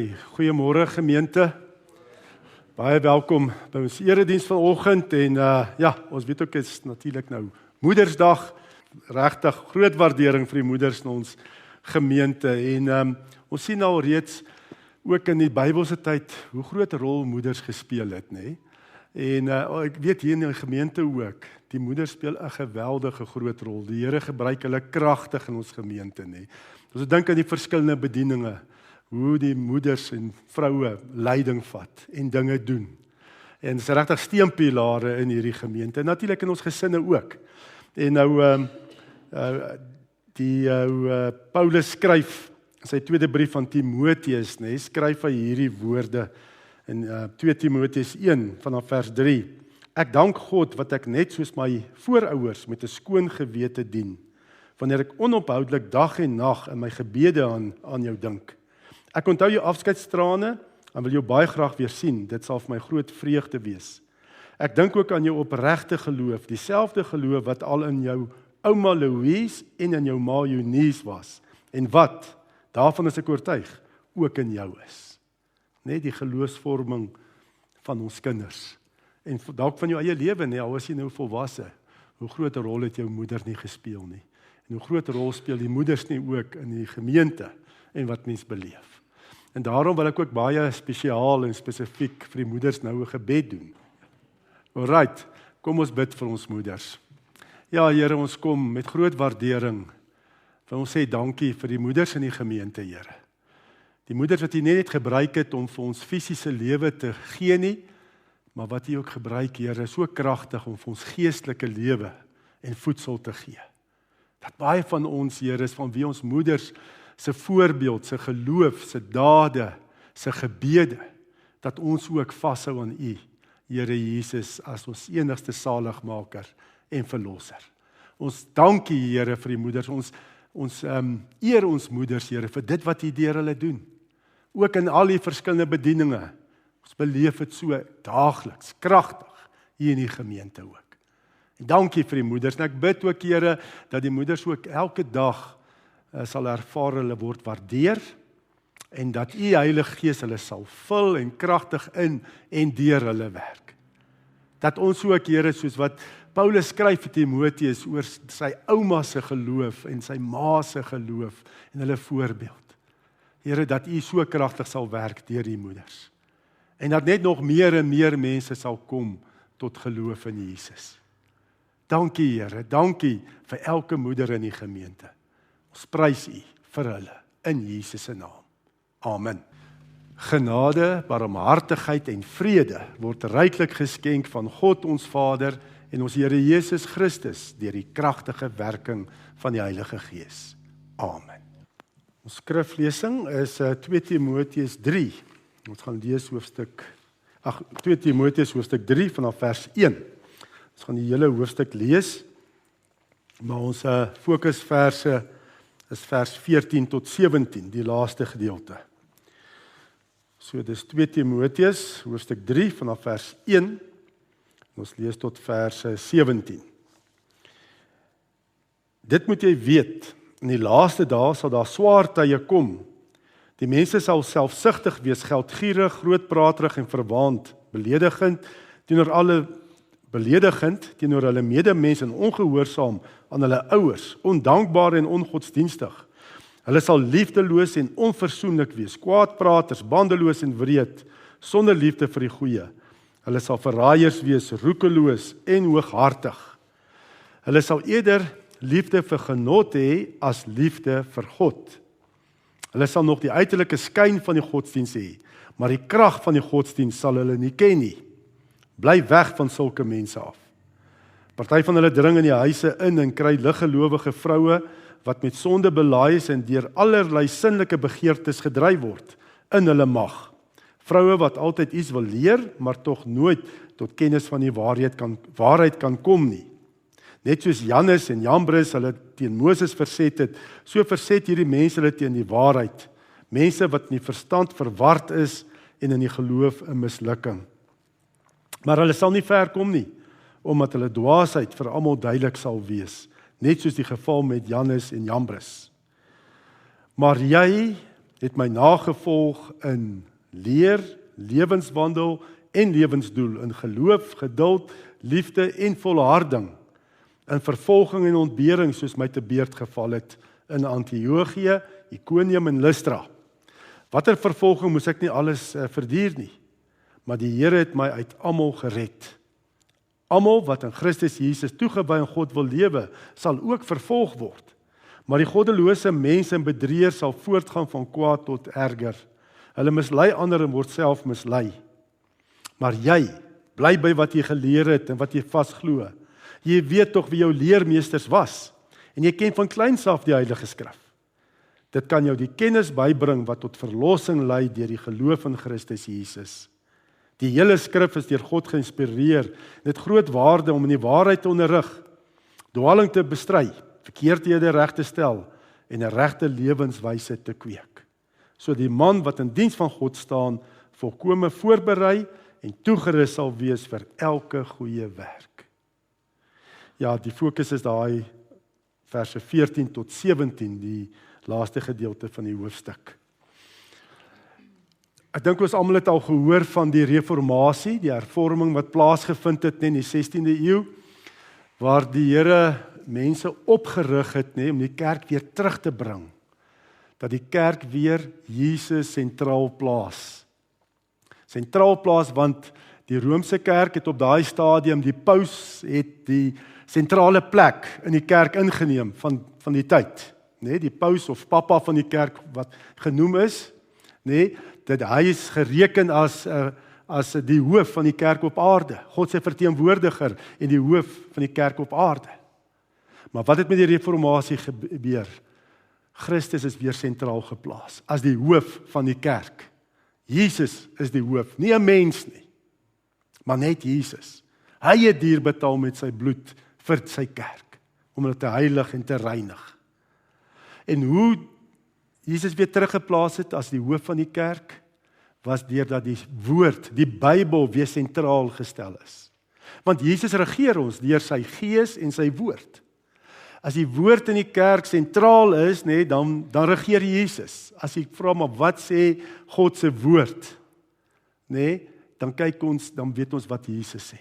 Goeiemôre gemeente. Baie welkom by ons erediens vanoggend en ons weet ook is natuurlik nou Moedersdag. Regtig groot waardering vir die moeders in ons gemeente en ons sien al reeds ook in die Bybelse tyd hoe groot rol moeders gespeel het, nê? En ek weet hier in die gemeente ook, die moeders speel 'n geweldige groot rol. Die Here gebruik hulle kragtig in ons gemeente, nê? Ons dink aan die verskillende bedieninge, hoe die moeders en vroue leiding vat en dinge doen. En dis regtig steunpilare in hierdie gemeente, natuurlik in ons gesinne ook. En nou Paulus skryf in sy tweede brief aan Timoteus, nê, skryf hy hierdie woorde in 2 Timoteus 1 vanaf vers 3. Ek dank God wat ek net soos my voorouers met 'n skoon gewete dien, wanneer ek onophoudelik dag en nag in my gebede aan jou dink. Ek onthou jou afskeidstrane en wil jou baie graag weer sien. Dit sal vir my groot vreugde wees. Ek dink ook aan jou opregte geloof, dieselfde geloof wat al in jou ouma Louise en in jou ma Eunice was. En wat, daarvan is ek oortuig, ook in jou is. Net die geloofsvorming van ons kinders. En dalk van jou eie lewe, nee, al is jy nou volwasse. Hoe groot 'n rol het jou moeder nie gespeel nie. En hoe groot 'n rol speel die moeders nie ook in die gemeente en wat mens beleef. En daarom wil ek ook baie spesiaal en spesifiek vir die moeders nou 'n gebed doen. Alright, kom ons bid vir ons moeders. Ja, Here, ons kom met groot waardering. Ons sê dankie vir die moeders in die gemeente, Here. Die moeders wat U net gebruik het om vir ons fisiese lewe te gee nie, maar wat U ook gebruik, Here, so kragtig om vir ons geestelike lewe en voedsel te gee. Dat baie van ons, Here, is van wie ons moeders se voorbeeld, se geloof, se dade, se gebede, dat ons ook vashou aan U, Here Jesus, as ons enigste saligmaker en verlosser. Ons dankie, Here, vir die moeders. Ons eer ons moeders, Here, vir dit wat U deur hulle doen. Ook in al die verskillende bedieninge. Ons beleef dit so daagliks, kragtig, hier in die gemeente ook. En dankie vir die moeders. En ek bid ook, Here, dat die moeders ook elke dag sal ervaar hulle word waardeer en dat U Heilige Gees hulle sal vul en kragtig in en deur hulle werk. Dat ons ook, Here, soos wat Paulus skryf vir Timoteus oor sy ouma se geloof en sy ma se geloof en hulle voorbeeld. Here, dat U so kragtig sal werk deur die moeders. En dat net nog meer en meer mense sal kom tot geloof in Jesus. Dankie, Here, dankie vir elke moeder in die gemeente. Ons prys U vir hulle in Jesus se naam. Amen. Genade, barmhartigheid en vrede word ryklik geskenk van God ons Vader en ons Here Jesus Christus deur die kragtige werking van die Heilige Gees. Amen. Ons skriflesing is 2 Timoteus 3. Ons gaan lees 2 Timoteus hoofstuk 3 vanaf vers 1. Ons gaan die hele hoofstuk lees, maar ons fokusverse is vers 14 tot 17, die laaste gedeelte. So dis 2 Timoteus, hoofstuk 3, vanaf vers 1, en ons lees tot vers 17. Dit moet jy weet, in die laaste dae sal daar swaar tye kom. Die mense sal selfsugtig wees, geldgierig, grootpraterig en verwaand, beledigend teenoor hulle medemens en ongehoorsaam aan hulle ouers, ondankbaar en ongodsdienstig. Hulle sal liefdeloos en onversoenlik wees, kwaadpraters, bandeloos en wreed, sonder liefde vir die goeie. Hulle sal verraaiers wees, roekeloos en hooghartig. Hulle sal eerder liefde vir genot hê as liefde vir God. Hulle sal nog die uiterlike skyn van die godsdiens hê, maar die krag van die godsdiens sal hulle nie ken nie. Bly weg van sulke mense af. Party van hulle dring in die huise in en kry liggelowige vroue wat met sonde belaai is en deur allerlei sinnelike begeertes gedryf word in hulle mag. Vroue wat altyd iets wil leer, maar tog nooit tot kennis van die waarheid kan kom nie. Net soos Jannes en Jambres hulle teen Moses verset het, so verset hierdie mense hulle teen die waarheid. Mense wat in die verstand verward is en in die geloof 'n mislukking. Maar hulle sal nie ver kom nie, omdat hulle dwaasheid vir almal duidelik sal wees, net soos die geval met Jannes en Jambres. Maar jy het my nagevolg in leer, lewenswandel en lewensdoel, in geloof, geduld, liefde en volharding, in vervolging en ontbering, soos my te beurt geval het, in Antiochië, Iconium en Lystra. Watter vervolging moes ek nie alles verduur nie, maar die Here het my uit almal gered. Almal wat in Christus Jesus toegewy aan God wil lewe, sal ook vervolg word. Maar die goddelose mense en bedrieërs sal voortgaan van kwaad tot erger. Hulle mislei ander en word self mislei. Maar jy, bly by wat jy geleer het en wat jy vasglo. Jy weet tog wie jou leermeesters was, en jy ken van kleins af die Heilige Skrif. Dit kan jou die kennis bybring wat tot verlossing lei deur die geloof in Christus Jesus. Die hele Skrif is deur God geïnspireer, en het groot waarde om in die waarheid te onderrig, dwaling te bestry, verkeerdhede reg te stel en 'n regte lewenswyse te kweek. So die man wat in diens van God staan, volkome voorberei en toegerus sal wees vir elke goeie werk. Ja, die fokus is daai verse 14 tot 17, die laaste gedeelte van die hoofstuk. Ek dink ons almal het al gehoor van die reformatie, die hervorming wat plaasgevind het in die 16de eeu, waar die Here mense opgerig het om die kerk weer terug te bring, dat die kerk weer Jesus sentraal plaas. Sentraal plaas, want die Romeinse kerk het op daai stadium, die paus het die sentrale plek in die kerk ingeneem van die tyd. Die paus of papa van die kerk wat genoem is, dat hy is gereken as die hoof van die kerk op aarde, God se verteenwoordiger en die hoof van die kerk op aarde. Maar wat het met die reformatie gebeur? Christus is weer sentraal geplaas, as die hoof van die kerk. Jesus is die hoof, nie 'n mens nie, maar net Jesus. Hy het duur betaal met sy bloed vir sy kerk, om dit te heilig en te reinig. En hoe Jesus weer teruggeplaas het as die hoof van die kerk, was deurdat die woord, die Bybel weer sentraal gestel is. Want Jesus regeer ons deur sy gees en sy woord. As die woord in die kerk sentraal is, dan regeer Jesus. As ek vra maar wat sê God se woord, dan kyk ons, dan weet ons wat Jesus sê.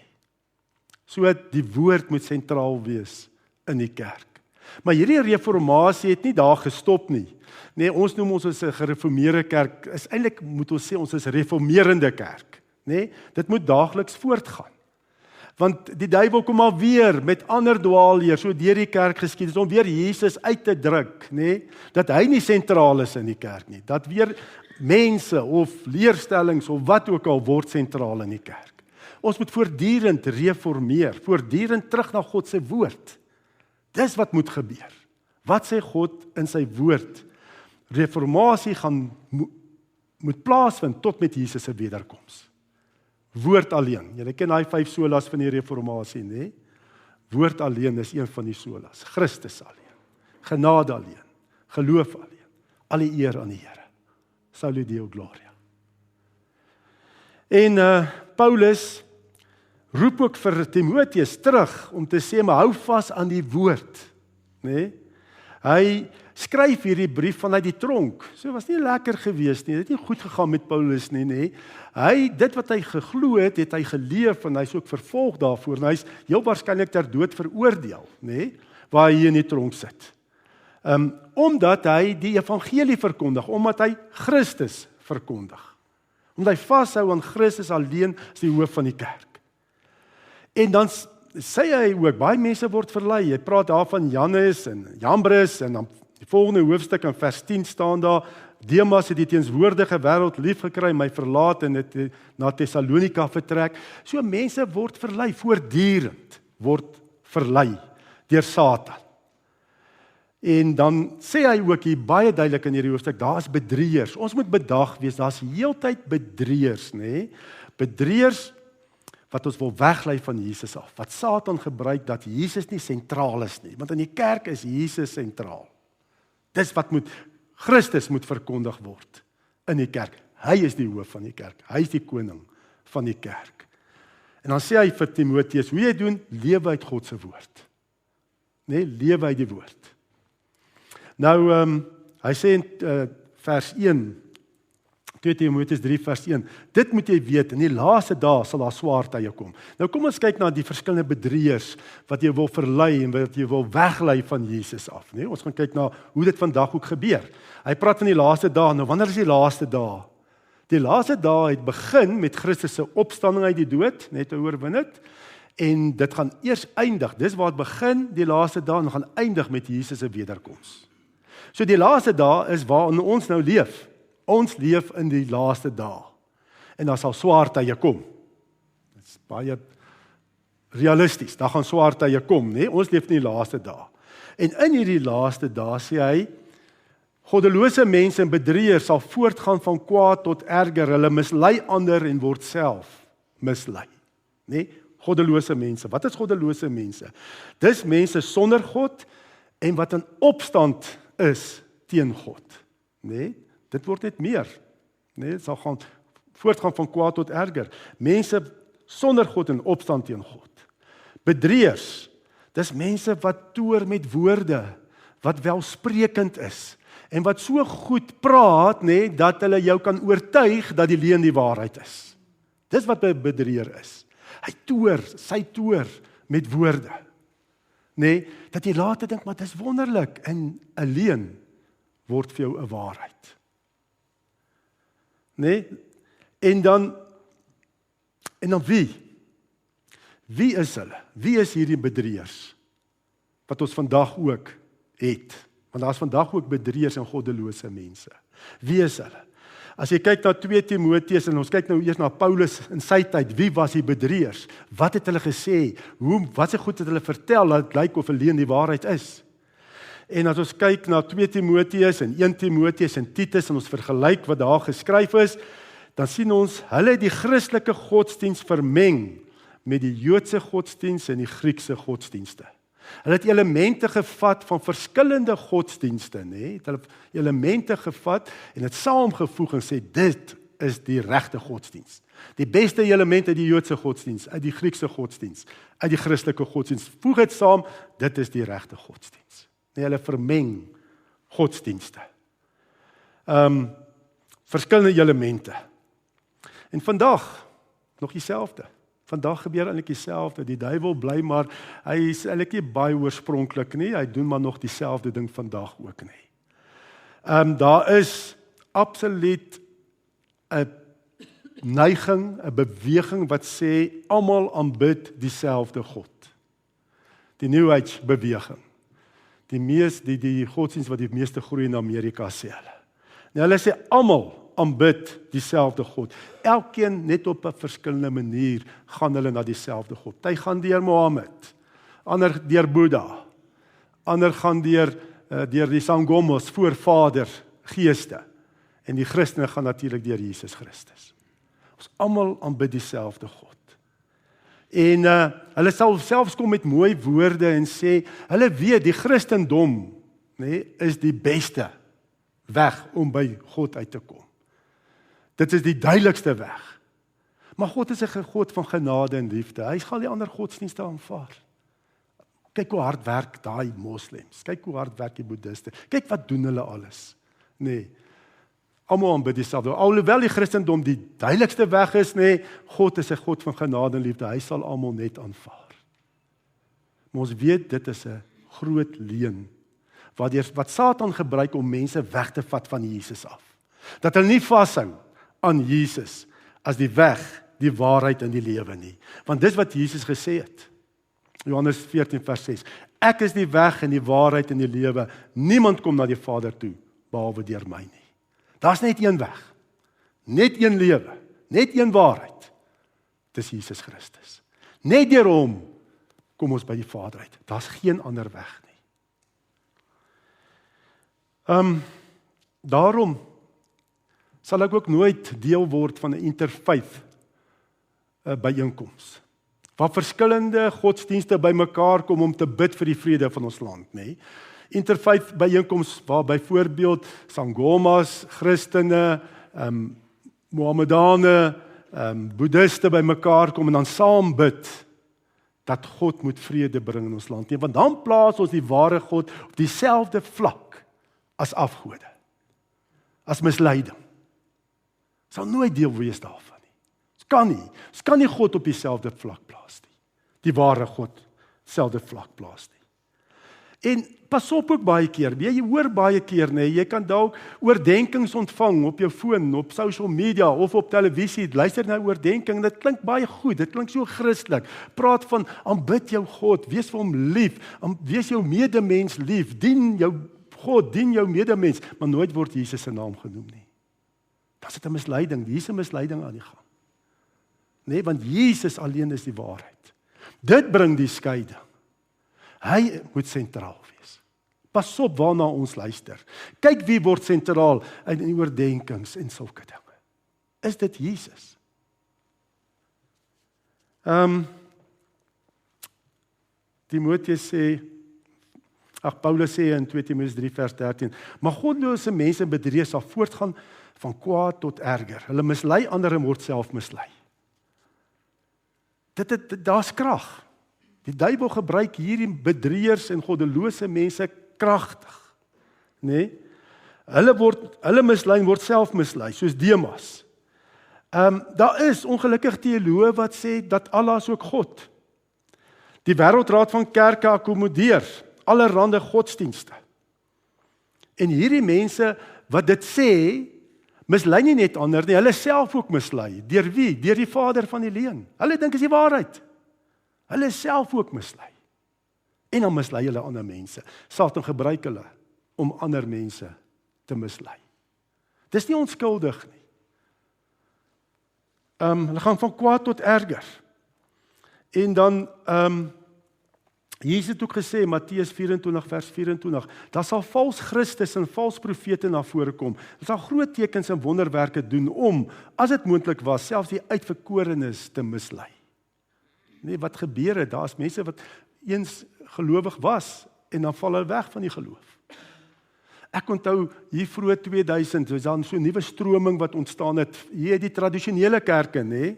So die woord moet sentraal wees in die kerk. Maar hierdie reformatie het nie daar gestop nie. Ons noem ons as 'n gereformeerde kerk, is eintlik moet ons sê ons is 'n reformerende kerk. Dit moet daagliks voortgaan. Want die duiwel kom maar weer met ander dwaalleer, so deur die kerkgeskiedenis, om weer Jesus uit te druk, dat hy nie sentraal is in die kerk nie, dat weer mense of leerstellings of wat ook al word sentraal in die kerk. Ons moet voortdurend reformeer, voortdurend terug na God se woord. Dis wat moet gebeur. Wat sê God in sy woord? Reformatie moet plaasvind tot met Jesus se wederkoms. Woord alleen. Julle ken daai 5 solas van die reformatie, Woord alleen is een van die solas. Christus alleen. Genade alleen. Geloof alleen. Al die eer aan die Here. Salve Deo Gloria. En Paulus roep ook vir Timoteus terug om te sê, maar hou vas aan die woord. Hy skryf hierdie brief vanuit die tronk. So was nie lekker geweest nie. Dit het nie goed gegaan met Paulus nie. Dit wat hy geglo het, het hy geleef en hy's ook vervolg daarvoor. En hy's heel waarskynlik ter dood veroordeel, waar hy in die tronk sit. Omdat hy die evangelie verkondig, omdat hy Christus verkondig. Omdat hy vashou aan Christus alleen as die hoof van die kerk. En dan sê hy ook, baie mense word verlei. Hy praat daar van Jannes en Jambres, en dan die volgende hoofstuk in vers 10 staan daar, Demas het die teenswoordige wêreld lief gekry, my verlaat en het na Tessalonika vertrek. So mense word verlei, voortdurend word verlei deur Satan. En dan sê hy ook hier baie duidelik in hierdie hoofstuk, daar is bedrieërs. Ons moet bedag wees, daar's heeltyd bedrieërs, Bedrieërs wat ons wil weglei van Jesus af, wat Satan gebruik dat Jesus nie sentraal is nie, want in die kerk is Jesus sentraal. Dis wat Christus moet verkondig word in die kerk. Hy is die hoof van die kerk, hy is die koning van die kerk. En dan sê hy vir Timoteus, hoe jy doen, lewe uit God se woord. Lewe uit die woord. Nou, hy sê in vers 1. 2 Timoteus 3 vers 1. Dit moet jy weet, in die laaste dae sal daar swaar tye kom. Nou kom ons kyk na die verskillende bedrieërs wat jy wil verlei en wat jy wil weglei van Jesus af, né? Ons gaan kyk na hoe dit vandag ook gebeur. Hy praat van die laaste dae. Nou wanneer is die laaste dae? Die laaste dae het begin met Christus se opstanding uit die dood, net te oorwin het, en dit gaan eers eindig. Dis waar dit begin, die laaste dae, en gaan eindig met Jesus se wederkoms. So die laaste dae is waarin ons nou leef. Ons leef in die laaste dae. En daar sal swaar tye kom. Dit is baie realisties. Daar gaan swaar tye kom, né? Ons leef in die laaste dae. En in hierdie laaste dae sê hy, goddelose mense en bedrieërs sal voortgaan van kwaad tot erger. Hulle mislei ander en word self mislei, né? Goddelose mense. Wat is goddelose mense? Dis mense sonder God en wat in opstand is teen God, né? Dit word net meer, né? Dit sal gaan voortgaan van kwaad tot erger. Mense sonder God en opstand teen God. Bedrieërs, dis mense wat toer met woorde, wat welsprekend is en wat so goed praat, né, dat hulle jou kan oortuig dat die leuen die waarheid is. Dis wat 'n bedrieër is. Sy toer met woorde, né, dat jy later dink, maar dis wonderlik, en 'n leuen word vir jou 'n waarheid. Nee, en dan wie? Wie is hulle? Wie is hierdie bedrieërs? Wat ons vandag ook het. Want daar is vandag ook bedrieërs en goddelose mense. Wie is hulle? As jy kyk na 2 Timoteus en ons kyk nou eers na Paulus in sy tyd, wie was die bedrieërs? Wat het hulle gesê? Wat se goed het hulle vertel dat dit lyk of 'n leuen die waarheid is? En as ons kyk na 2 Timoteus en 1 Timoteus en Titus en ons vergelyk wat daar geskryf is, dan sien ons, hulle het die Christelike godsdiens vermeng met die Joodse godsdiens en die Griekse godsdienste. Hulle het elemente gevat van verskillende godsdienste, né? Het hulle elemente gevat en dit saamgevoeg en sê, dit is die regte godsdiens. Die beste element uit die Joodse godsdiens, uit die Griekse godsdiens, uit die Christelike godsdiens. Voeg dit saam, dit is die regte godsdiens. Nee, hulle vermeng godsdienste. Verskillende elemente. En vandag, nog dieselfde. Vandag gebeur eintlik dieselfde. Die duiwel bly maar, hy is eintlik nie baie oorspronklik nie, hy doen maar nog dieselfde ding vandag ook nie. Daar is absoluut 'n neiging, 'n beweging wat sê, almal aanbid dieselfde God. Die New Age beweging. Die godsdienst wat die meeste groei in Amerika, sê hulle. Nou hulle sê, almal aanbid dieselfde God. Elkeen net op 'n verskillende manier gaan hulle na dieselfde God. Hy gaan deur Mohammed, ander deur Boeddha, ander gaan deur die Sangomos, voorvader, geeste. En die Christene gaan natuurlik deur Jesus Christus. Ons almal aanbid dieselfde God. En hulle sal selfs kom met mooi woorde en sê, hulle weet die Christendom, nee, is die beste weg om by God uit te kom. Dit is die duidelikste weg. Maar God is 'n God van genade en liefde. Hy gaan die ander godsdienste aanvaar. Kyk hoe hard werk daai moslems. Kyk hoe hard werk die boeddhiste. Kyk wat doen hulle alles. Nee. Almal aanbid dieselfde. Alhoewel die Christendom die duidelikste weg is, nee, God is 'n God van genade en liefde. Hy sal almal net aanvaar. Maar ons weet dit is 'n groot leuen wat Satan gebruik om mense weg te vat van Jesus af. Dat hulle nie vashou aan Jesus as die weg, die waarheid en die lewe nie. Want dis wat Jesus gesê het. Johannes 14 vers 6. Ek is die weg en die waarheid en die lewe. Niemand kom na die Vader toe behalwe deur my nie. Daar's net een weg. Net een lewe, net een waarheid. Dis Jesus Christus. Net deur hom kom ons by die Vader uit. Daar's geen ander weg nie. Daarom sal ek ook nooit deel word van 'n interfaith byeenkoms. Waar verskillende godsdienste bymekaar kom om te bid vir die vrede van ons land, nê? Interfaith byeenkoms waar byvoorbeeld Sangomas, Christene, Mohammedane, Boeddhiste bymekaar kom en dan saam bid dat God moet vrede bring in ons land. Want dan plaas ons die ware God op dieselfde vlak as afgode. as misleiding. Sal nooit deel wees daarvan nie. Dit kan nie. Dit kan nie God op dieselfde vlak plaas nie. Die ware God selfde vlak plaas nie. En pas op ook baie keer, jy hoor baie keer, jy kan dalk oordenkings ontvang op jou foon, op social media of op televisie, luister na oordenking, dit klink baie goed, dit klink so Christelik, praat van aanbid jou God, wees vir hom lief, wees jou medemens lief, dien jou God, dien jou medemens, maar nooit word Jesus se naam genoem nie. Dan is dit 'n misleiding, hier is 'n misleiding aan die gang. Nee, want Jesus alleen is die waarheid. Dit bring die skeiding. Hy moet sentraal wees. Pas op waarna ons luister. Kyk wie word sentraal in die oordenkings en sulke dinge. Is dit Jesus? Paulus sê in 2 Timoteus 3 vers 13, maar goddelose mense bedrieërs sal voortgaan van kwaad tot erger. Hulle mislei ander en word self mislei. Daar's krag. Die duiwel gebruik hierdie bedrieërs en goddelose mense kragtig. Nee? Hulle mislei word self mislei, soos Demas. Daar is ongelukkig teoloë wat sê dat Allah is ook God. Die wêreldraad van kerke akkommodeer allerhande godsdienste. En hierdie mense wat dit sê, mislei nie net ander nie, hulle self ook mislei. Deur wie? Deur die vader van die leuen. Hulle dink is die waarheid. Hulle self ook mislei. En dan mislei hulle ander mense. Satan gebruik hulle om ander mense te mislei. Dis nie onskuldig nie. Hulle gaan van kwaad tot erger. En dan Jesus het ook gesê, Matteus 24 vers 24, daar sal vals Christus en vals profete na vore kom. Hulle sal groot tekens en wonderwerke doen om, as dit moontlik was, selfs die uitverkorenes te mislei. Nee, wat gebeur het? Daar's mense wat eens gelowig was en dan val hulle weg van die geloof. Ek onthou hier vroeg 2000, was daar so 'n nuwe stroming wat ontstaan het. Hier die tradisionele kerke, nê,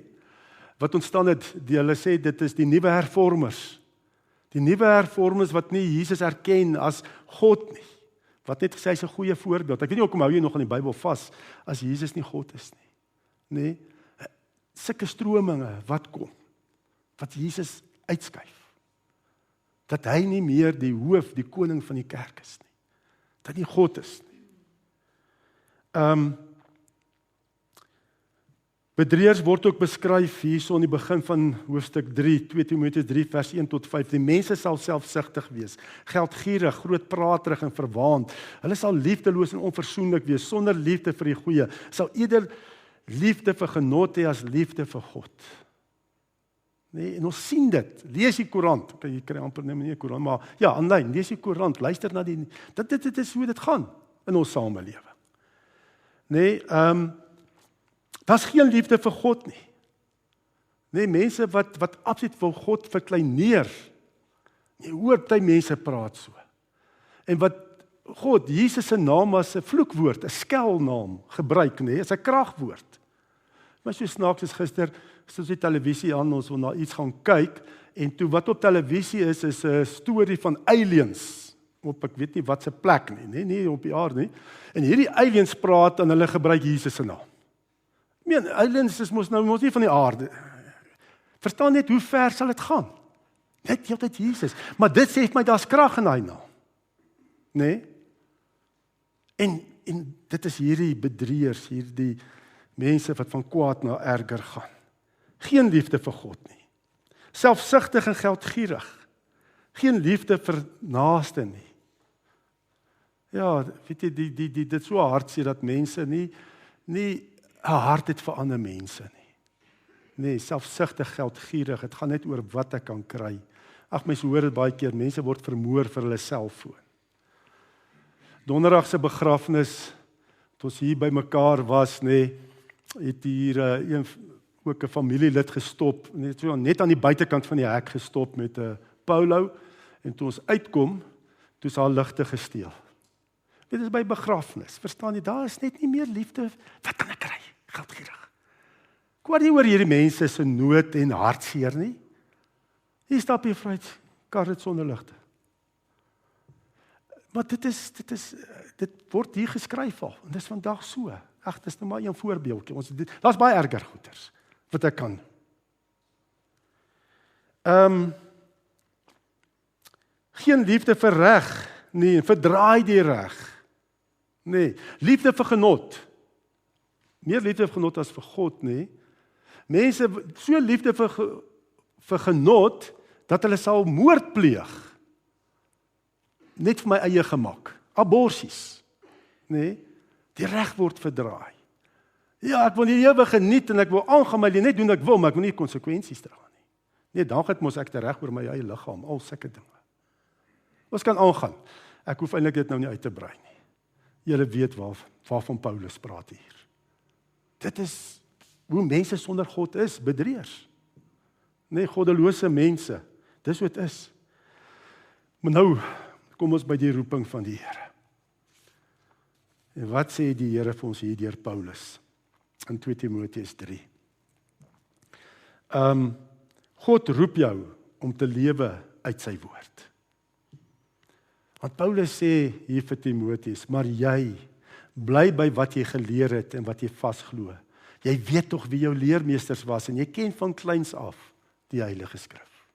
wat ontstaan het, hulle sê dit is die nuwe hervormers. Die nuwe hervormers wat nie Jesus erken as God nie. Wat net gesê hy's 'n goeie voorbeeld. Ek weet nie hoekom hou jy nog aan die Bybel vas as Jesus nie God is nie. Nee, sulke strominge wat kom, wat Jesus uitskuif. Dat hy nie meer die hoof, die koning van die kerk is nie. Dat nie God is nie. Bedrieërs word ook beskryf hierso in die begin van hoofstuk 3, 2 Timoteus 3 vers 1 tot 5. Die mense sal selfsugtig wees, geldgierig, grootpraterig en verwaand. Hulle sal liefdeloos en onversoenlik wees, sonder liefde vir die goeie. Sal eerder liefde vir genot hê as liefde vir God. Nee, en ons sien dit. Lees die koerant. Okay, jy kry amper nie meer koerant, maar ja, aanlyn, lees die koerant, luister na die dit is hoe dit gaan in ons samelewing. Nee, daar's geen liefde vir God nie. Nee, mense wat absoluut wil God verkleineer. Jy hoor baie mense praat so. En wat God, Jesus se naam as 'n vloekwoord, 'n skelnaam gebruik, nee, as 'n kragwoord. Maar so snaaks is gister soos die televisie aan, ons wil na iets gaan kyk, en toe wat op televisie is 'n storie van aliens, op ek weet nie wat se plek nie op die aarde nie, en hierdie aliens praat en hulle gebruik Jesus se naam. Ek meen, aliens is mos nie van die aarde. Verstaan net hoe ver sal dit gaan? Net heeltyd Jesus, maar dit sê vir my daar's krag in daai naam. Nee? En dit is hierdie bedrieërs, hierdie mense wat van kwaad na erger gaan. Geen liefde vir God nie. Selfsugtig en geldgierig. Geen liefde vir naaste nie. Ja, weet jy, dit so hartseer dat mense nie 'n hart het vir ander mense nie. Nee, selfsugtig, geldgierig, dit gaan net oor wat ek kan kry. Ag, mense hoor dit baie keer, mense word vermoor vir hulle selfoon. Donderdag se begrafnis, toe ons hier by mekaar was, het hier ook 'n familielid gestop, net aan die buitekant van die hek gestop met 'n polo, en toe ons uitkom, toe is haar ligte gesteel. Dit is by begrafnis, verstaan jy, daar is net nie meer liefde, wat kan ek kry? Geldgierig. Ek hoor nie oor hierdie mense se nood en hartseer nie. Hier stap jy vryheid, kar dit sonder ligte. Maar dit word hier geskryf al, en dis vandag so. Ag, dis nou maar een voorbeeldjie. Daar's baie erger goeters wat ek kan. Geen liefde vir reg nie, verdraai die reg. Nee, liefde vir genot. Meer liefde vir genot as vir God, nee. Mense so liefde vir genot dat hulle sal moord pleeg. Net vir my eie gemak. Aborsies. Nee, die reg word verdraai. Ja, ek wil die lewe geniet en ek wil aangaan my net doen wat ek wil, maar ek wil nie konsekwensies dra nie. Nee, dan het mos ek te reg oor my eie liggaam, al sulke dinge. Ons kan aangaan. Ek hoef eintlik dit nou nie uit te brei nie. Julle weet waarvan Paulus praat hier. Dit is hoe mense sonder God is, bedrieërs. Nee, goddelose mense. Dis wat het is. Maar nou kom ons by die roeping van die Here. En wat sê die Here vir ons hier deur Paulus in 2 Timoteus 3? God roep jou om te lewe uit sy woord. Want Paulus sê hier vir Timoteus, maar jy bly by wat jy geleer het en wat jy vasglo. Jy weet tog wie jou leermeesters was en jy ken van kleins af die Heilige Skrif.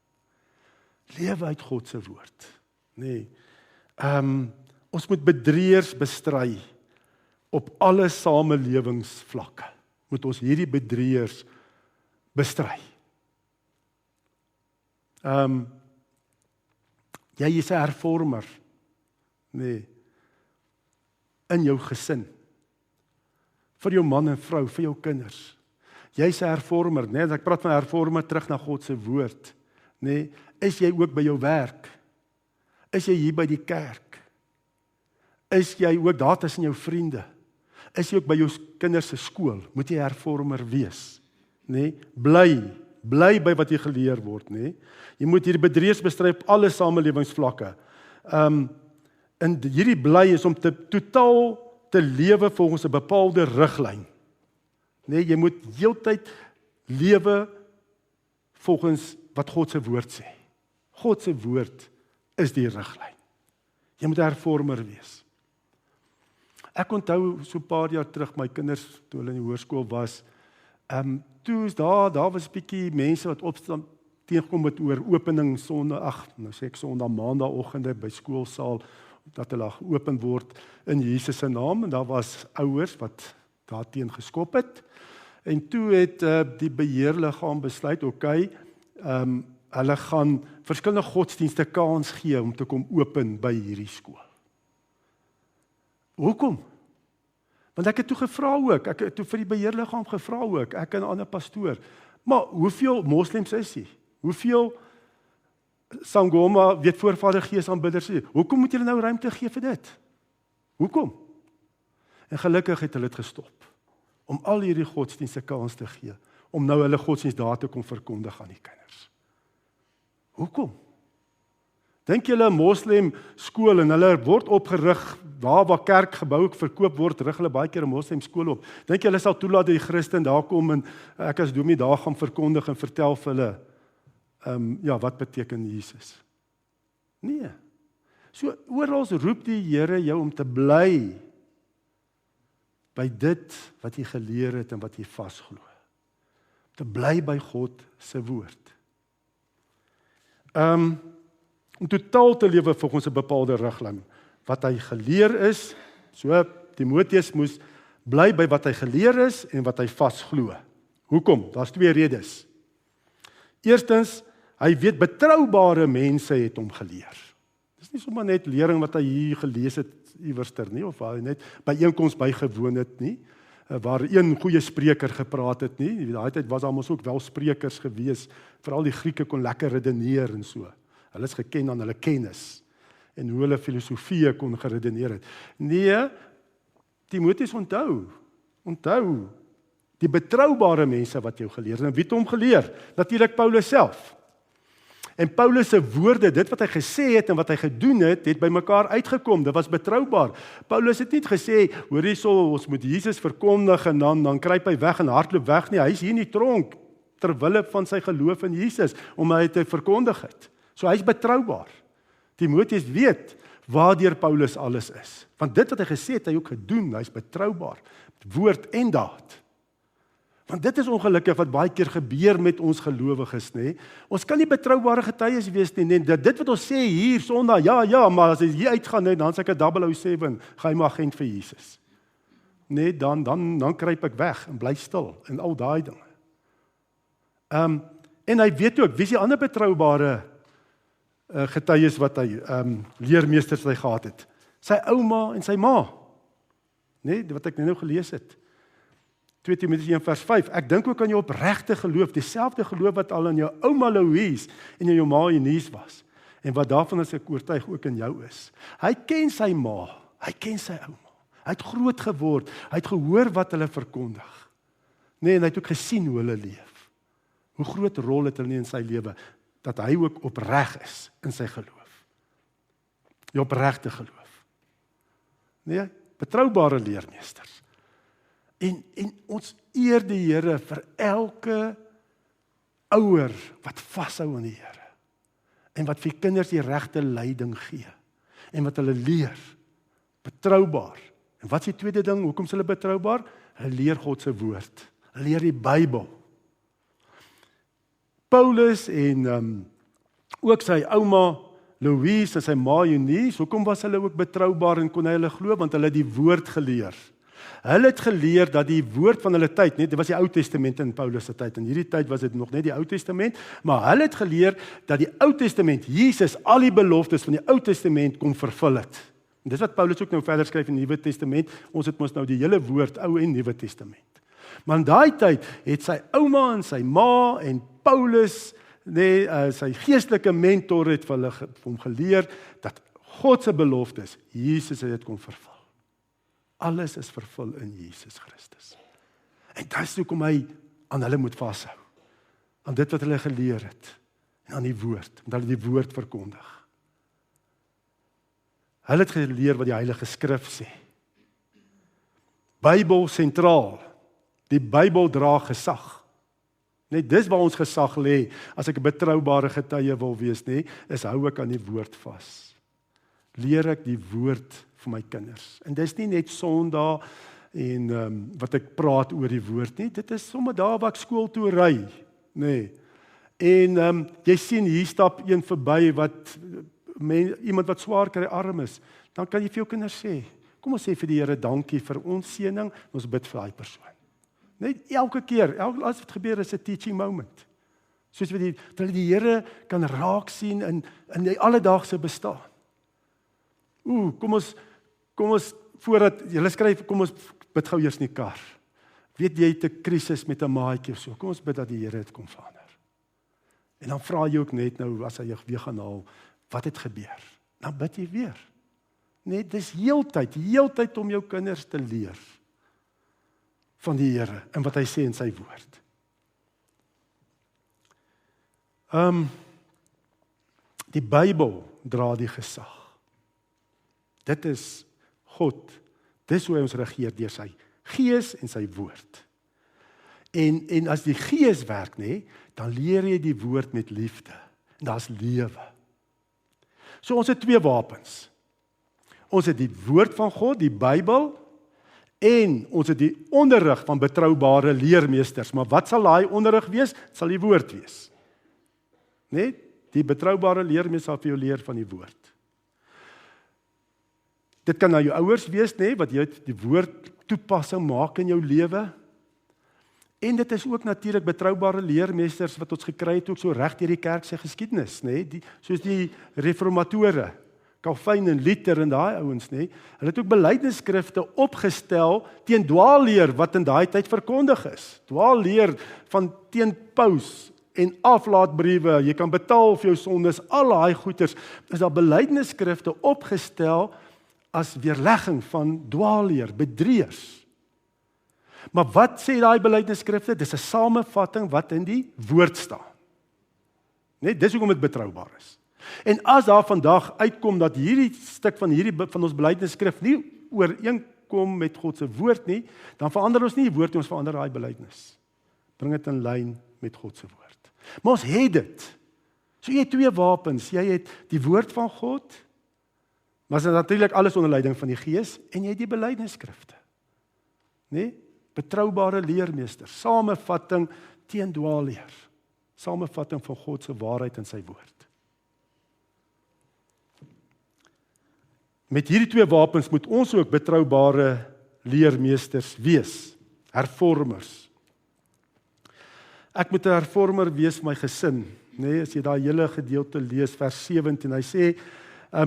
Lewe uit God se woord. Nee. Ons moet bedrieërs bestry op alle samelewingsvlakke. Moet ons hierdie bedrieërs bestry. Jy is 'n hervormer. Nee. In jou gesin. Vir jou man en vrou, vir jou kinders. Jy's 'n hervormer, nee, ek praat van hervormer terug na God se woord. Nee, is jy ook by jou werk? Is jy hier by die kerk? Is jy ook daar tussen jou vriende? Is jy ook by jou kinders se skool? Moet jy hervormer wees? Nee, bly by wat jy geleer word, nee. Jy moet hierdie bedrieërs bestry op alle samelewingsvlakke. En hierdie bly is om totaal te lewe volgens 'n bepaalde riglyn. Nee, jy moet heeltyd lewe volgens wat God se woord sê. God se woord is die riglyn. Jy moet 'n hervormer wees. Ek onthou so 'n paar jaar terug my kinders toe hulle in die hoërskool was, toe is daar was 'n bietjie mense wat opstaan teëgekom het oor opening Sondag, nou sê ek Sondag Maandagoggende by skoolsaal dat hulle geopen word in Jesus se naam, en daar was ouers wat daarteen geskop het. En toe het die beheerliggaam besluit, hulle gaan verskillende godsdienste kans gee om te kom open by hierdie skool. Hoekom? Want ek het toe gevra ook, ek het toe vir die beheerliggaam gevra ook, ek en 'n ander pastoor, maar hoeveel moslems is hier? Hoeveel Sangoma, weet voorvader gees aanbidders, hoekom moet julle nou ruimte gee vir dit? Hoekom? En gelukkig het hulle dit gestop, om al hierdie godsdienste kans te gee, om nou hulle godsdienst daar te kom verkondig aan die kinders. Hoekom? Dink julle 'n moslem skool en hulle word opgerig, waar kerkgebou verkoop word, rig hulle baie keer 'n moslem skool op. Dink julle sal toelaat dat die Christen daar kom en ek as dominee daar gaan verkondig en vertel vir hulle, wat beteken Jesus? Nee. So oral roep die Here jou om te bly by dit wat jy geleer het en wat jy vasglo. Te bly by God se woord. Om totaal te lewe volgens 'n bepaalde riglyn. Wat hy geleer is, so Timoteus moes bly by wat hy geleer is en wat hy vasglo. Hoekom? Daar's 2 redes. Eerstens, hy weet betroubare mense het hom geleer. Dis nie sommer net lering wat hy hier gelees het iewerster nie, of waar hy net by einkoms bygewoon het nie, waar een goeie spreker gepraat het nie. Daai tyd was daar mos ook wel sprekers gewees, veral die Grieke kon lekker redeneer en so. Hulle is geken aan hulle kennis en hoe hulle filosofie kon geredeneer het. Nee, Timoteus onthou die betroubare mense wat jou geleer het. En wie het hom geleer? Natuurlik Paulus self. En Paulus se woorde, dit wat hy gesê het en wat hy gedoen het by mekaar uitgekom. Dit was betroubaar. Paulus het nie gesê, hoor hierso, ons moet Jesus verkondig en dan kruip hy weg en hardloop weg nie. Hy is hier in die tronk terwille van sy geloof in Jesus om hy te verkondig het. So hy's betroubaar. Timoteus weet waardeur Paulus alles is. Want dit wat hy gesê het, hy ook gedoen, hy is betroubaar, woord en daad. Want dit is ongelukkig wat baie keer gebeur met ons gelowiges, nê? Ons kan nie betroubare getuies wees nie, nee, dit wat ons sê hier Sondag, ja, maar as hy hier uitgaan, nee, dan is ek 'n 007, geheime agent vir Jesus. Nee, dan kruip ek weg en bly stil en al daai dinge. En hy weet ook, wie is die ander betroubare getuies wat hy, leermeesters wat hy gehad het? Sy ouma en sy ma. Nee, wat ek nou gelees het. 2 Timoteus 1 vers 5. Ek dink ook aan jou opregte geloof, dieselfde geloof wat al in jou ouma Louise en in jou ma Eunice was. En wat daarvan is ek oortuig ook in jou is. Hy ken sy ma, hy ken sy ouma. Hy het groot geword, hy het gehoor wat hulle verkondig. Nee, en hy het ook gesien hoe hulle leef. Hoe groot rol het hulle in sy lewe, dat hy ook opreg is in sy geloof. Die opregte geloof. Nee, betroubare leermeesters. En ons eer die Here vir elke ouer wat vashou aan die Here. En wat vir kinders die regte leiding gee. En wat hulle leer. Betroubaar. En wat is die tweede ding? Hoekom is hulle betroubaar? Hulle leer God se woord. Hulle leer die Bybel. Paulus en ook sy ouma Louise en sy ma Eunice, hoekom was hulle ook betroubaar en kon hy hulle glo? Want hulle het die woord geleer. Hulle het geleer dat die woord van hulle tyd, dit was die Ou Testament in Paulus se tyd, in hierdie tyd was dit nog net die Ou Testament, maar hulle het geleer dat die Ou Testament, Jesus, al die beloftes van die Ou Testament kom vervul het. En dis wat Paulus ook nou verder skryf in die Nuwe Testament, ons het mos nou die hele woord, Ou en Nuwe Testament. Maar in daai tyd het sy ouma en sy ma en Paulus, sy geestelike mentor het vir hom geleer, dat God se beloftes, Jesus het dit kom vervul. Alles is vervul in Jesus Christus. En dit is hoekom hy aan hulle moet vashou. Aan dit wat hulle geleer het. En aan die woord, want hulle die woord verkondig. Hulle het geleer wat die Heilige Skrif sê. Bybel sentraal. Die Bybel dra gesag. Net dis waar ons gesag lê, as ek 'n betroubare getuie wil wees, is hou ek aan die woord vas. Leer ek die woord vir my kinders. En dis nie net Sondag en wat ek praat oor die woord nie, dit is sommer daar waar ek skool toe ry, En jy sien hier stap een verby wat iemand wat swaar kry arm is, dan kan jy vir jou kinders sê, kom ons sê vir die Here dankie vir ons seëning, ons bid vir daai persoon. Net elke keer, as dit gebeur is 'n teaching moment. Soos wat die Here kan raak sien in die alledaagse bestaan. Kom ons voordat jy skryf, kom ons bid gou eers in die kar. Weet jy het 'n krisis met 'n maatjie of so. Kom ons bid dat die Here dit kom verander. En dan vra jy ook net nou as hy jou weer gaan haal, wat het gebeur? Dan bid jy weer. Net dis heeltyd om jou kinders te leer van die Here en wat hy sê in sy woord. Die Bybel dra die gesag. Dit is God. Dis hoe hy ons regeer deur sy Gees en sy woord. En as die Gees werk, dan leer jy die woord met liefde. En daar's lewe. So ons het 2 wapens. Ons het die woord van God, die Bybel, en ons het die onderrig van betroubare leermeesters. Maar wat sal daai onderrig wees? Dit sal die woord wees. Die betroubare leermeester sal vir jou leer van die woord. Dit kan nou jou ouers wees, wat jy die woord toepassing maak in jou lewe. En dit is ook natuurlik betroubare leermeesters wat ons gekry het ook so reg deur die kerk se geskiedenis, soos die reformatore, Calvin en Luther en daai ouens, Hulle het ook belydenisskrifte opgestel teen dwaalleer wat in daai tyd verkondig is. Dwaalleer van teen Paus en aflaatbriewe, jy kan betaal vir jou sondes, al daai goeters, is daar belydenisskrifte opgestel as weerlegging van dwaalleer, bedrieërs. Maar wat sê daai belydenisskrifte? Dis 'n samevatting wat in die woord staan. Dis hoekom dit betroubaar is. En as daar vandag uitkom dat hierdie stuk van ons belydenisskrif nie ooreenkom met God se woord nie, dan verander ons nie die woord nie, ons verander daai belydenis. Bring dit in lyn met God se woord. Maar ons het dit. So jy het 2 wapens. Jy het die woord van God Maar dit is natuurlik alles onder leiding van die Gees en jy het die belydenisskrifte. Nee? Betroubare leermeester, samevatting teen dwaalleer. Samevatting van God se waarheid in sy woord. Met hierdie twee wapens moet ons ook betroubare leermeesters wees, hervormers. Ek moet 'n hervormer wees vir my gesin, nee, as jy daai hele gedeelte lees, vers 17, hy sê,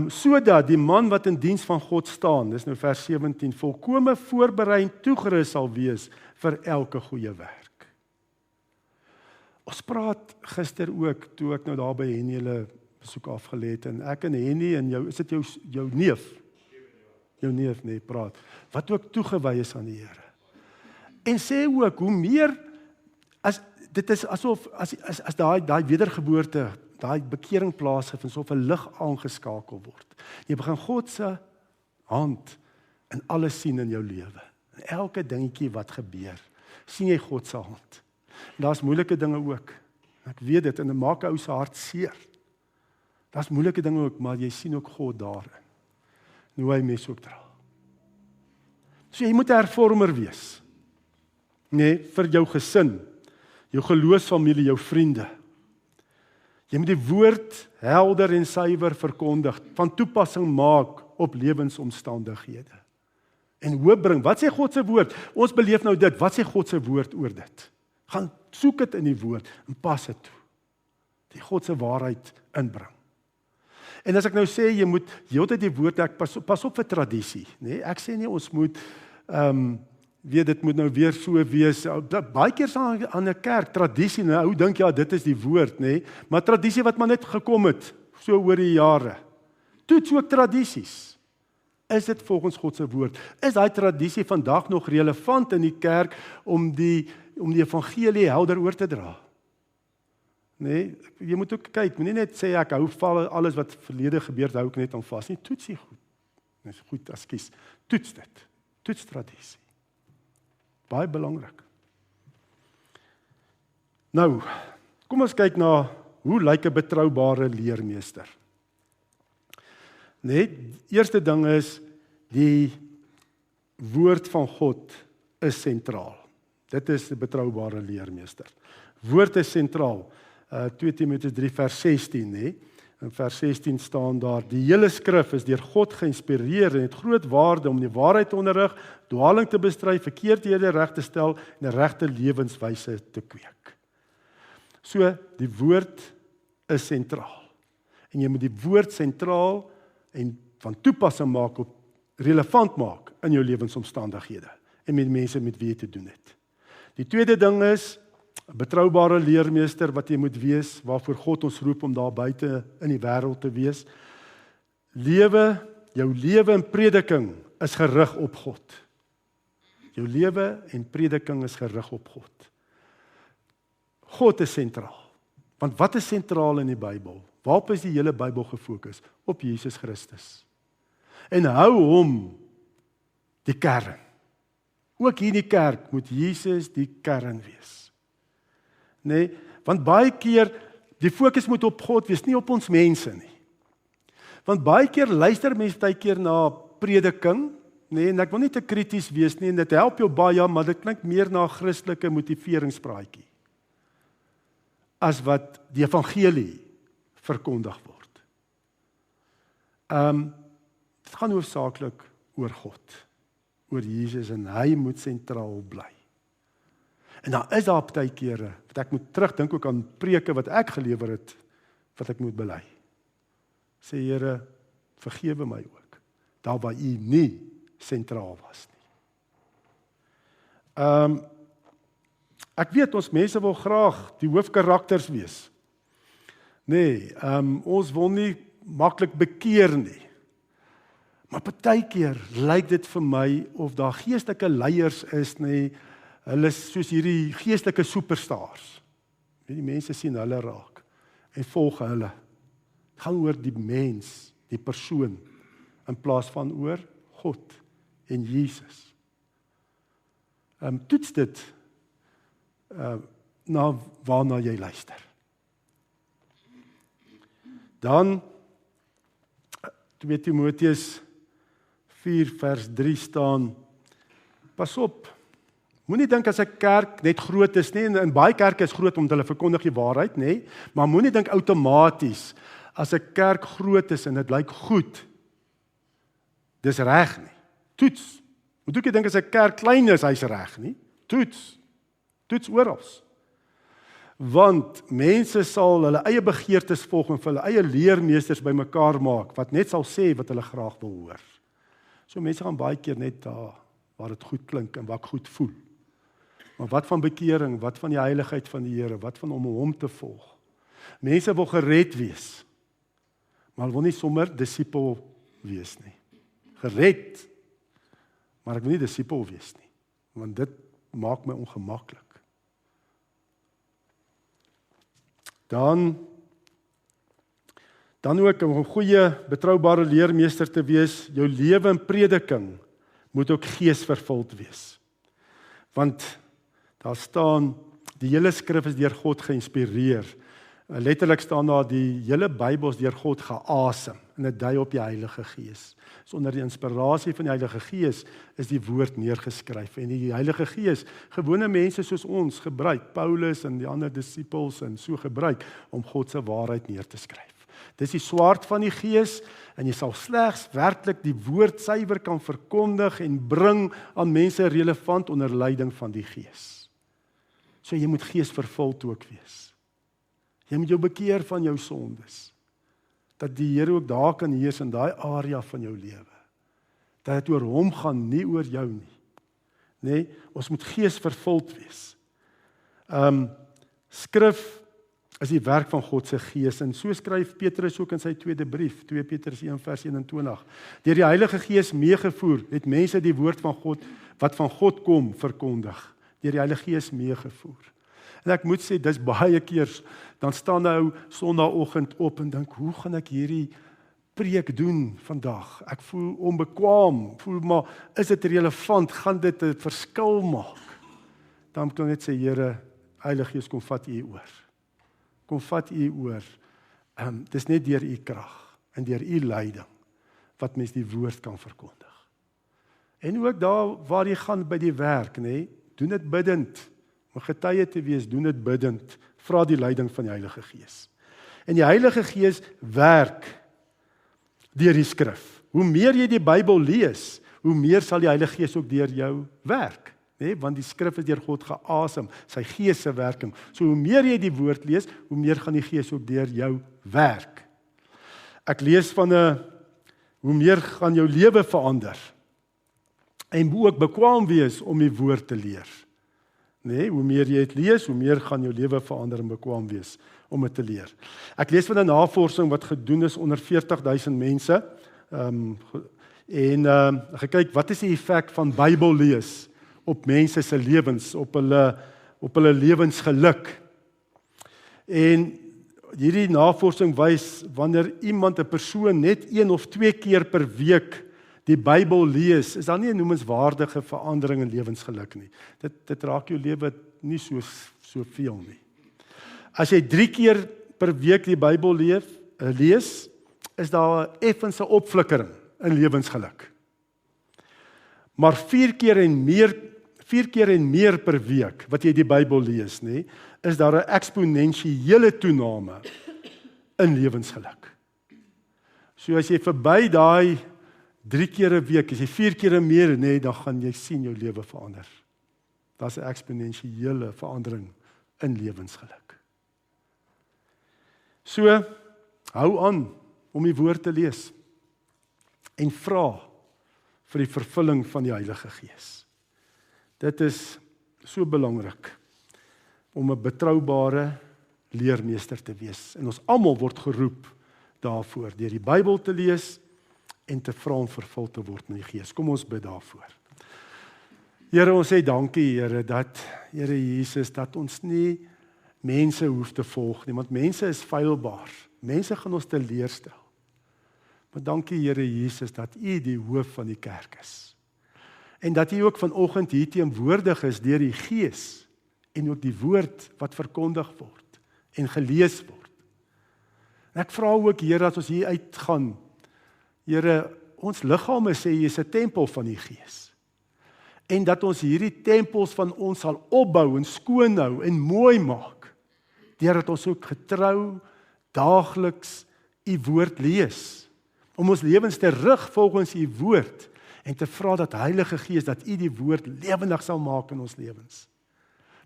sodat die man wat in diens van God staan, dis nou vers 17, volkome voorberei en toegerus sal wees vir elke goeie werk. Ons praat gister ook, toe ek nou daar by Henny hulle besoek afgelê het, en ek en Henny en jou, is dit jou neef? Jou neef, nee, praat, wat ook toegewy is aan die Here. En sê ook, hoe meer, dit is asof, as daai wedergeboorte, daai bekering plaasvind, asof 'n lig aangeskakel word. Jy begin God se hand in alles sien in jou lewe. In elke dingetjie wat gebeur, sien jy God se hand. En daar's moeilike dinge ook. Ek weet dit, en dit maak 'n ou se hart seer. Daar's moeilike dinge ook, maar jy sien ook God daarin. En hoe hy mense ook dra. So jy moet 'n hervormer wees. Nee, vir jou gesin, jou geloofsfamilie, jou vriende. Jy moet die woord helder en suiwer verkondig, van toepassing maak op lewensomstandighede. En hoop bring, wat sê God se woord? Ons beleef nou dit, wat sê God se woord oor dit? Gaan soek dit in die woord en pas dit toe. Die God se waarheid inbring. En as ek nou sê, jy moet heeltyd die woord, ek pas op vir tradisie, nee? Ek sê nie, ons moet, weet, dit moet nou weer so wees, baie keer aan 'n kerk, tradisie, nou, hoe dink ja, dit is die woord, nee? Maar tradisie wat maar net gekom het, so oor die jare. Toets ook tradisies. Is dit volgens God se woord? Is daai tradisie vandag nog relevant in die kerk om die evangelie helder oor te dra? Nee, jy moet ook kyk, moenie net sê ek hou van alles wat verlede gebeur, hou ek net aan vas nie. Toets dit goed. Dis goed, ekskuus. Toets dit. Toets tradisie. Baie belangrik. Nou, kom ons kyk na hoe lyk 'n betroubare leermeester. Net eerste ding is die woord van God is sentraal. Dit is 'n betroubare leermeester. Woord is sentraal. 2 Timoteus 3 vers 16, nê? In vers 16 staan daar: die hele skrif is deur God geïnspireer en het groot waarde om die waarheid te onderrig, dwaling te bestry, verkeerdhede reg te stel en 'n regte lewenswyse te kweek. So, die woord is sentraal. En jy moet die woord sentraal en van toepassing maak op relevant maak in jou lewensomstandighede en met mense met wie jy te doen het. Die tweede ding is 'n betroubare leermeester wat jy moet wees, waarvoor God ons roep om daar buite in die wêreld te wees. Jou lewe en prediking is gerig op God. Jou lewe en prediking is gerig op God. God is sentraal. Want wat is sentraal in die Bybel? Waarop is die hele Bybel gefokus? Op Jesus Christus. En hou hom die kern. Ook hier in die kerk moet Jesus die kern wees. Nee, want baie keer die fokus moet op God wees, nie op ons mense nie. Want baie keer luister mense baie keer na prediking, nee, en ek wil nie te krities wees nie, en dit help jou baie, maar dit klink meer na 'n Christelike motiveringspraatjie as wat die evangelie verkondig word. Dit gaan hoofsaaklik oor God, oor Jesus, en hy moet sentraal bly. En dan is daar baie kere wat ek moet terugdink ook aan preke wat ek gelewer het, wat ek moet bely. Sê Here, vergewe my ook, daar waar U nie sentraal was nie. Ek weet ons mense wil graag die hoofkarakters wees. Nee, ons wil nie maklik bekeer nie. Maar partykeer lyk dit vir my of daar geestelike leiers is, nee, hulle is soos hierdie geestelike superstars. Die mense sien hulle raak en volg hulle. Het gaan oor die mens, die persoon, in plaas van oor God en Jesus. Toets dit na waarna jy luister. Dan 2 Timoteus 4 vers 3 staan, pas op, moenie dink as 'n kerk net groot is nie, en baie kerke is groot omdat hulle verkondig die waarheid, nê, maar moenie dink outomaties, as 'n kerk groot is en dit lyk goed, dis reg nie. Toets. Moet ook nie dink as 'n kerk klein is, hy's reg nie. Toets oral. Want mense sal hulle eie begeertes volg en vir hulle eie leermeesters bymekaar maak, wat net sal sê wat hulle graag wil hoor. So mense gaan baie keer net daar, waar dit goed klink en waar ek goed voel. Maar wat van bekering, wat van die heiligheid van die Here, wat van om hom te volg? Mense wil gered wees, maar hulle wil nie sommer disipel wees nie. Gered, maar ek wil nie disipel wees nie, want dit maak my ongemaklik. Dan ook om 'n goeie, betroubare leermeester te wees, jou lewe en prediking moet ook geesvervuld wees. Want daar staan, die hele skrif is deur God geïnspireer. Letterlik staan daar, die hele Bybel is deur God geasem, en dit dui op die Heilige Gees. So onder die inspirasie van die Heilige Gees is die woord neergeskryf, en die Heilige Gees, gewone mense soos ons gebruik, Paulus en die ander disippels en so gebruik, om God se waarheid neer te skryf. Dis die swaard van die Gees, en jy sal slegs werklik die woord suiwer kan verkondig en bring aan mense relevant onder leiding van die Gees. So jy moet geesvervuld ook wees. Jy moet jou bekeer van jou sondes, dat die Here ook daar kan heers in daai area van jou lewe, dat dit oor hom gaan, nie oor jou nie. Nee, ons moet geesvervuld wees. Skrif is die werk van God se Gees, en so skryf Petrus ook in sy tweede brief, 2 Petrus 1 vers 21. Deur die Heilige Gees meegevoer, het mense die woord van God, wat van God kom, verkondig. Deur die Heilige Gees meegevoer. En ek moet sê, dis baie keer, dan staan nou Sondagoggend op en dink, hoe gaan ek hierdie preek doen vandag? Ek voel onbekwaam, voel maar, is dit relevant? Gaan dit 'n verskil maak? Dan kan ek net sê, Here, Heilige Gees, kom vat U oor. Kom vat U oor. Dis net deur U krag en deur U leiding wat mens die woord kan verkondig. En ook daar waar jy gaan by die werk, nê, doen dit bidtend. Om getuie te wees, doen dit bidtend. Vra die leiding van die Heilige Gees. En die Heilige Gees werk deur die skrif. Hoe meer jy die Bybel lees, hoe meer sal die Heilige Gees ook deur jou werk. Nee, want die skrif is deur God geasem, sy Gees se werking. So hoe meer jy die woord lees, hoe meer gaan die Gees ook deur jou werk. Ek lees van hoe meer gaan jou lewe verander. En ook bekwaam wees om die woord te leer. Nee, hoe meer jy dit lees, hoe meer gaan jou lewe verander en bekwaam wees om dit te leer. Ek lees van 'n navorsing wat gedoen is onder 40.000 mense. Gekyk, wat is die effek van Bybel lees op mense se lewens, op hulle lewensgeluk. En hierdie navorsing wys, wanneer iemand, 'n persoon, net 1 of 2 keer per week die Bybel lees, is daar nie 'n noemenswaardige verandering in lewensgeluk nie. Dit raak jou lewe nie so veel nie. As jy 3 keer per week die Bybel lees, is daar 'n effense opflikkering in lewensgeluk. Maar 4 keer en meer per week wat jy die Bybel lees, nê, is daar 'n eksponensiële toename in lewensgeluk. So as jy verby daai 3 keer 'n week, as jy 4 keer en meer, nê, dan gaan jy sien jou lewe verander. Daar's 'n eksponensiële verandering in lewensgeluk. So, hou aan om die woord te lees en vra vir die vervulling van die Heilige Gees. Dit is so belangrik om 'n betroubare leermeester te wees. En ons almal word geroep daarvoor, deur die Bybel te lees en te vra om vervul te word met die Gees. Kom ons bid daarvoor. Here, ons sê dankie, Here, Here Jesus, dat ons nie mense hoef te volg nie, want mense is feilbaar. Mense gaan ons teleurstel. Maar dankie, Here Jesus, dat U die hoof van die kerk is. En dat U ook vanoggend hier teenwoordig is deur die Gees en ook die woord wat verkondig word en gelees word. En ek vra ook, Here, as ons hier uitgaan, Here, ons liggame sê jy is 'n tempel van die Gees. En dat ons hierdie tempels van ons sal opbou en skoon hou en mooi maak, deurdat ons ook getrou daagliks u woord lees, om ons lewens te rig volgens u woord, en te vra dat Heilige Gees, dat u die woord lewendig sal maak in ons lewens.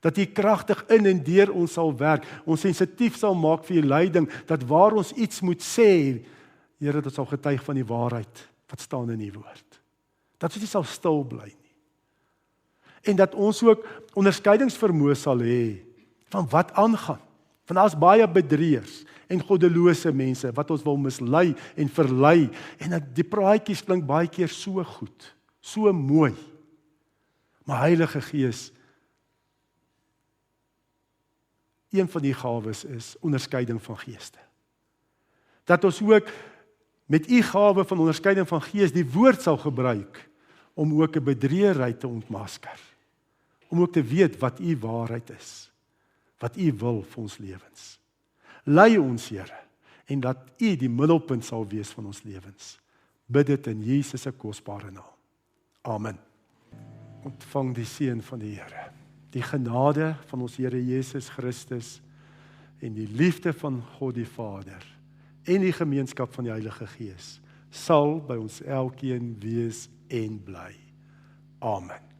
Dat u kragtig in en deur ons sal werk, ons sensitief sal maak vir u leiding, dat waar ons iets moet sê, Here, dat ons sal getuig van die waarheid wat staan in u woord. Dat ons nie sal stil bly nie. En dat ons ook onderskeidingsvermoë sal hê van wat aangaan. Want daar's baie bedrieërs en goddelose mense wat ons wil mislei en verlei, en dat die praatjies klink baie keer so goed, so mooi. Maar Heilige Gees, een van die gawes is onderskeiding van geeste. Dat ons ook met u gawe van onderskeiding van gees die woord sal gebruik om ook 'n bedrieërheid te ontmasker. Om ook te weet wat u waarheid is, wat u wil vir ons lewens. Lei ons, Here, en dat u die middelpunt sal wees van ons lewens. Bid dit in Jesus se kosbare naam. Amen. Ontvang die seën van die Here. Die genade van ons Here Jesus Christus en die liefde van God die Vader en die gemeenskap van die Heilige Gees sal by ons elkeen wees en bly. Amen.